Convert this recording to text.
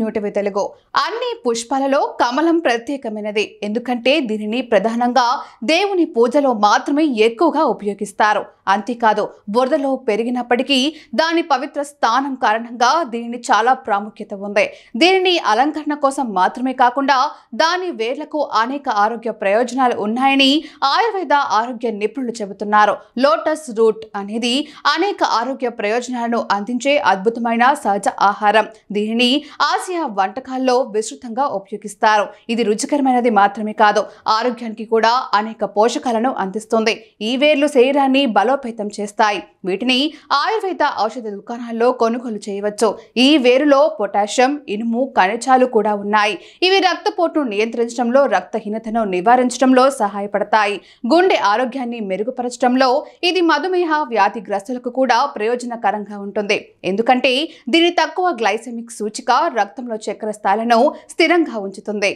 New TV Telugu. అన్ని పుష్పాలలో కమలం ప్రత్యేకమైనది. ఎందుకంటే దీనిని ప్రధానంగా దేవుని పూజలో మాత్రమే ఎక్కువగా ఉపయోగిస్తారు. అంతేకాదు, బురదలో పెరిగినప్పటికీ దాని పవిత్ర స్థానం కారణంగా దీనిని చాలా ప్రాముఖ్యత ఉంది. దీనిని అలంకరణ కోసం మాత్రమే కాకుండా దాని వేర్లకు అనేక ఆరోగ్య ప్రయోజనాలు ఉన్నాయని ఆయుర్వేద ఆరోగ్య నిపుణులు చెబుతున్నారు. లోటస్ రూట్ అనేది అనేక ఆరోగ్య ప్రయోజనాలను అందించే అద్భుతమైన సహజ ఆహారం. దీనిని ఆసియా వంటకాల్లో విస్తృతంగా ఉపయోగిస్తారు. ఇది రుచికరమైనది మాత్రమే కాదు, ఆరోగ్యానికి కూడా అనేక పోషకాలను అందిస్తుంది. ఈ వేర్లు శరీరాన్ని బలోపేతం చేస్తాయి. వీటిని ఆయుర్వేద ఔషధ దుకాణాల్లో కొనుగోలు చేయవచ్చు. ఈ వేరులో పొటాషియం, ఇనుము, ఖనిజాలు కూడా ఉన్నాయి. ఇవి రక్తపోటును నియంత్రించడంలో, రక్తహీనతను నివారించడంలో సహాయపడతాయి. గుండె ఆరోగ్యాన్ని మెరుగుపరచడంలో, ఇది మధుమేహ వ్యాధిగ్రస్తులకు కూడా ప్రయోజనకరంగా ఉంటుంది. ఎందుకంటే దీని తక్కువ గ్లైసెమిక్ సూచిక రక్తంలో చక్కెర స్థాయిలను స్థిరంగా ఉంచుతుంది.